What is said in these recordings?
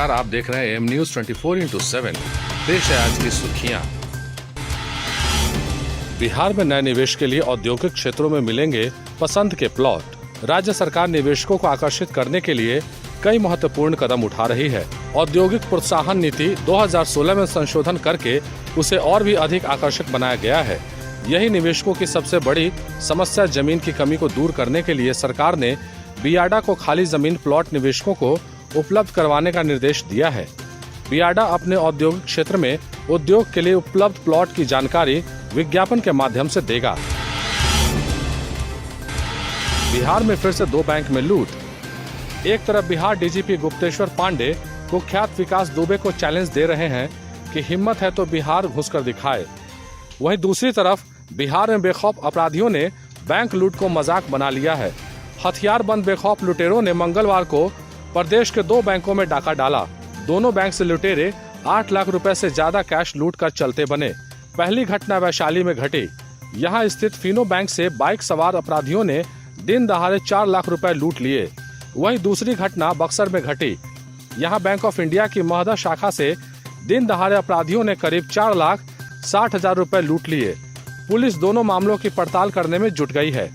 नमस्कार, आप देख रहे हैं एम न्यूज 24x7। पेश है आज की सुर्खियां। बिहार में नए निवेश के लिए औद्योगिक क्षेत्रों में मिलेंगे पसंद के प्लॉट। राज्य सरकार निवेशकों को आकर्षित करने के लिए कई महत्वपूर्ण कदम उठा रही है। औद्योगिक प्रोत्साहन नीति 2016 में संशोधन करके उसे और भी अधिक आकर्षक बनाया गया है। यही निवेशकों की सबसे बड़ी समस्या जमीन की कमी को दूर करने के लिए सरकार ने बियाडा को खाली जमीन प्लॉट निवेशकों को उपलब्ध करवाने का निर्देश दिया है। बियाडा अपने औद्योगिक क्षेत्र में उद्योग के लिए उपलब्ध प्लॉट की जानकारी विज्ञापन के माध्यम से देगा। बिहार में फिर से 2 बैंक में लूट। एक तरफ बिहार डीजीपी गुप्तेश्वर पांडे कुख्यात विकास दुबे को चैलेंज दे रहे हैं कि हिम्मत है तो बिहार घुसकर दिखाए। वहीं दूसरी तरफ बिहार में बेखौफ अपराधियों ने बैंक लूट को मजाक बना लिया है। हथियारबंद बेखौफ लुटेरों ने मंगलवार को प्रदेश के 2 बैंकों में डाका डाला। दोनों बैंक से लुटेरे 8 लाख रुपए से ज्यादा कैश लूट कर चलते बने। पहली घटना वैशाली में घटी। यहां स्थित फिनो बैंक से बाइक सवार अपराधियों ने दिन दहाड़े 4 लाख रुपए लूट लिए। वहीं दूसरी घटना बक्सर में घटी। यहां बैंक ऑफ इंडिया की महदा शाखा से दिन दहाड़े अपराधियों ने करीब 4,60,000 रुपए लूट लिए। पुलिस दोनों मामलों की पड़ताल करने में जुट गई है।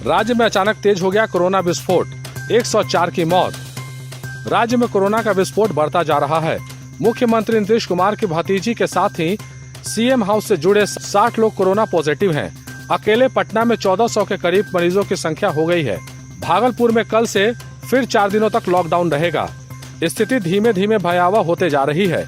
राज्य में अचानक तेज हो गया कोरोना विस्फोट, 104 की मौत। राज्य में कोरोना का विस्फोट बढ़ता जा रहा है। मुख्यमंत्री नीतीश कुमार की भतीजी के साथ ही सीएम हाउस से जुड़े 60 लोग कोरोना पॉजिटिव हैं। अकेले पटना में 1400 के करीब मरीजों की संख्या हो गई है। भागलपुर में कल से फिर 4 दिनों तक लॉकडाउन रहेगा। स्थिति धीमे धीमे भयावह होते जा रही है।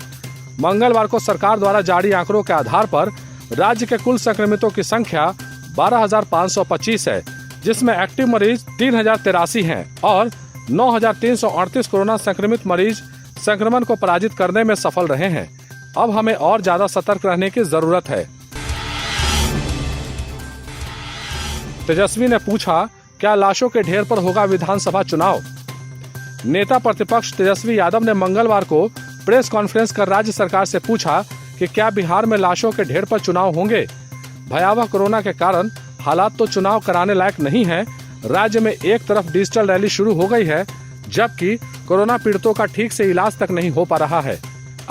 मंगलवार को सरकार द्वारा जारी आंकड़ों के आधार पर राज्य के कुल संक्रमितों की संख्या 12,525 है, जिसमें एक्टिव मरीज 3,083 हैं और 9,338 कोरोना संक्रमित मरीज संक्रमण को पराजित करने में सफल रहे हैं। अब हमें और ज्यादा सतर्क रहने की जरूरत है। तेजस्वी ने पूछा, क्या लाशों के ढेर पर होगा विधानसभा चुनाव? नेता प्रतिपक्ष तेजस्वी यादव ने मंगलवार को प्रेस कॉन्फ्रेंस कर राज्य सरकार से पूछा कि क्या बिहार में लाशों के ढेर पर चुनाव होंगे। भयावह कोरोना के कारण हालात तो चुनाव कराने लायक नहीं है। राज्य में एक तरफ डिजिटल रैली शुरू हो गई है, जबकि कोरोना पीड़ितों का ठीक से इलाज तक नहीं हो पा रहा है।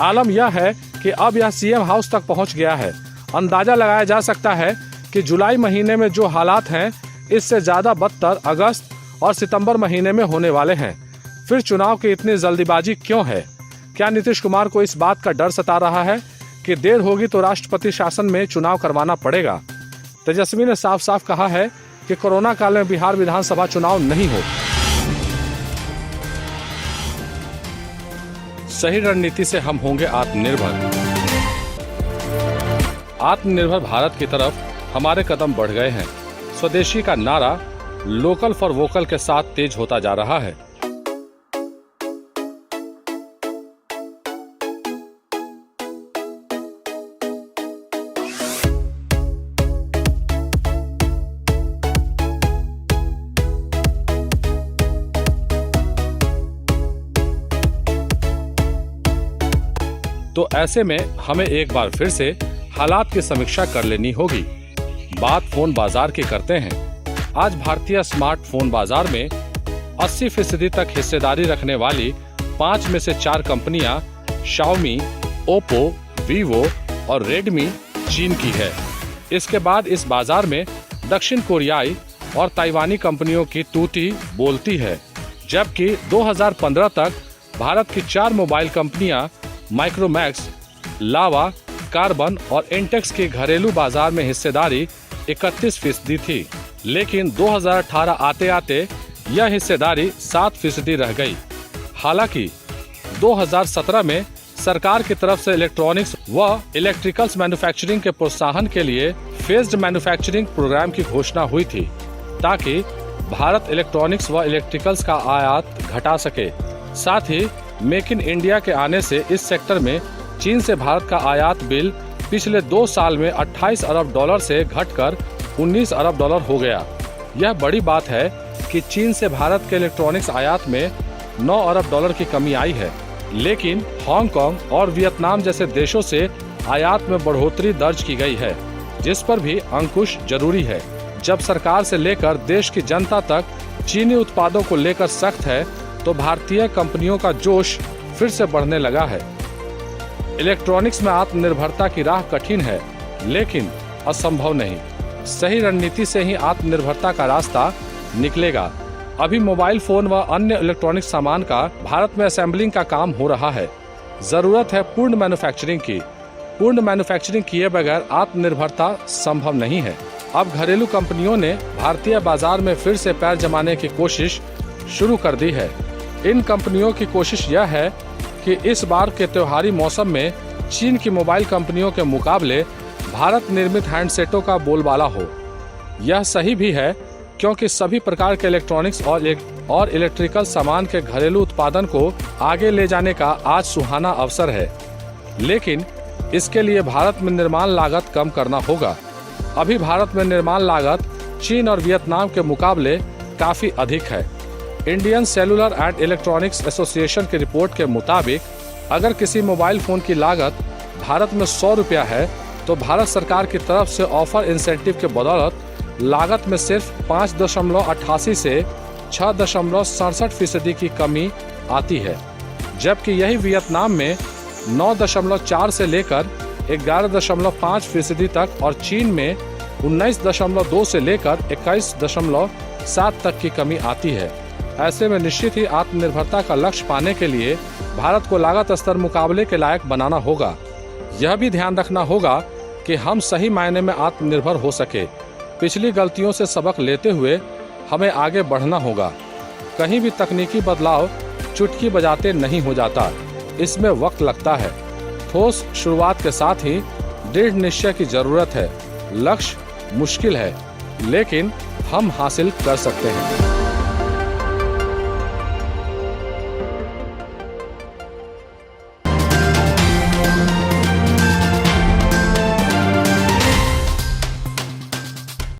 आलम यह है कि अब यह सीएम हाउस तक पहुंच गया है। अंदाजा लगाया जा सकता है कि जुलाई महीने में जो हालात हैं, इससे ज्यादा बदतर अगस्त और सितंबर महीने में होने वाले हैं। फिर चुनाव की इतनी जल्दीबाजी क्यों है? क्या नीतीश कुमार को इस बात का डर सता रहा है कि देर होगी तो राष्ट्रपति शासन में चुनाव करवाना पड़ेगा? तेजस्वी ने साफ साफ कहा है कि कोरोना काल में बिहार विधानसभा चुनाव नहीं हो। सही रणनीति से हम होंगे आत्मनिर्भर। आत्मनिर्भर भारत की तरफ हमारे कदम बढ़ गए हैं। स्वदेशी का नारा लोकल फॉर वोकल के साथ तेज होता जा रहा है। तो ऐसे में हमें एक बार फिर से हालात की समीक्षा कर लेनी होगी। बात फोन बाजार की करते हैं। आज भारतीय स्मार्टफोन बाजार में 80% तक हिस्सेदारी रखने वाली 5 में से 4 कंपनियां शाओमी, ओप्पो, वीवो और रेडमी चीन की है। इसके बाद इस बाजार में दक्षिण कोरियाई और ताइवानी कंपनियों की तूती बोलती है। जबकि 2015 तक भारत की 4 मोबाइल कंपनियां माइक्रोमैक्स, लावा, कार्बन और इंटेक्स की घरेलू बाजार में हिस्सेदारी 31% थी। लेकिन 2018 आते आते यह हिस्सेदारी 7% रह गई। हालांकि 2017 में सरकार की तरफ से इलेक्ट्रॉनिक्स व इलेक्ट्रिकल्स मैन्युफैक्चरिंग के प्रोत्साहन के लिए फेज्ड मैन्युफैक्चरिंग प्रोग्राम की घोषणा हुई थी, ताकि भारत इलेक्ट्रॉनिक्स व इलेक्ट्रिकल्स का आयात घटा सके। साथ ही मेक इन इंडिया के आने से इस सेक्टर में चीन से भारत का आयात बिल पिछले 2 साल में 28 अरब डॉलर से घटकर 19 अरब डॉलर हो गया। यह बड़ी बात है कि चीन से भारत के इलेक्ट्रॉनिक्स आयात में 9 अरब डॉलर की कमी आई है। लेकिन हांगकांग और वियतनाम जैसे देशों से आयात में बढ़ोतरी दर्ज की गई है, जिस पर भी अंकुश जरूरी है। जब सरकार से लेकर देश की जनता तक चीनी उत्पादों को लेकर सख्त है तो भारतीय कंपनियों का जोश फिर से बढ़ने लगा है। इलेक्ट्रॉनिक्स में आत्मनिर्भरता की राह कठिन है, लेकिन असंभव नहीं। सही रणनीति से ही आत्मनिर्भरता का रास्ता निकलेगा। अभी मोबाइल फोन व अन्य इलेक्ट्रॉनिक सामान का भारत में असेंबलिंग का काम हो रहा है। जरूरत है पूर्ण मैन्युफैक्चरिंग की। पूर्ण मैन्युफैक्चरिंग किए बगैर आत्मनिर्भरता संभव नहीं है। अब घरेलू कंपनियों ने भारतीय बाजार में फिर से पैर जमाने की कोशिश शुरू कर दी है। इन कंपनियों की कोशिश यह है कि इस बार के त्योहारी मौसम में चीन की मोबाइल कंपनियों के मुकाबले भारत निर्मित हैंडसेटों का बोलबाला हो। यह सही भी है, क्योंकि सभी प्रकार के इलेक्ट्रॉनिक्स और इलेक्ट्रिकल सामान के घरेलू उत्पादन को आगे ले जाने का आज सुहाना अवसर है। लेकिन इसके लिए भारत में निर्माण लागत कम करना होगा। अभी भारत में निर्माण लागत चीन और वियतनाम के मुकाबले काफी अधिक है। Indian cellular and electronics association की रिपोर्ट के मुताबिक अगर किसी मोबाइल फोन की लागत भारत में 100 रुपया है तो भारत सरकार की तरफ से ऑफर इंसेंटिव के बदौलत लागत में सिर्फ 5.88 से 6.67% की कमी आती है, जबकि यही वियतनाम में 9.4 से लेकर 11.5% तक और चीन में 19.2 से लेकर 21.7 तक की कमी आती है। ऐसे में निश्चित ही आत्मनिर्भरता का लक्ष्य पाने के लिए भारत को लागत स्तर मुकाबले के लायक बनाना होगा। यह भी ध्यान रखना होगा कि हम सही मायने में आत्मनिर्भर हो सके। पिछली गलतियों से सबक लेते हुए हमें आगे बढ़ना होगा। कहीं भी तकनीकी बदलाव चुटकी बजाते नहीं हो जाता, इसमें वक्त लगता है। ठोस शुरुआत के साथ ही दृढ़ निश्चय की जरूरत है। लक्ष्य मुश्किल है, लेकिन हम हासिल कर सकते हैं।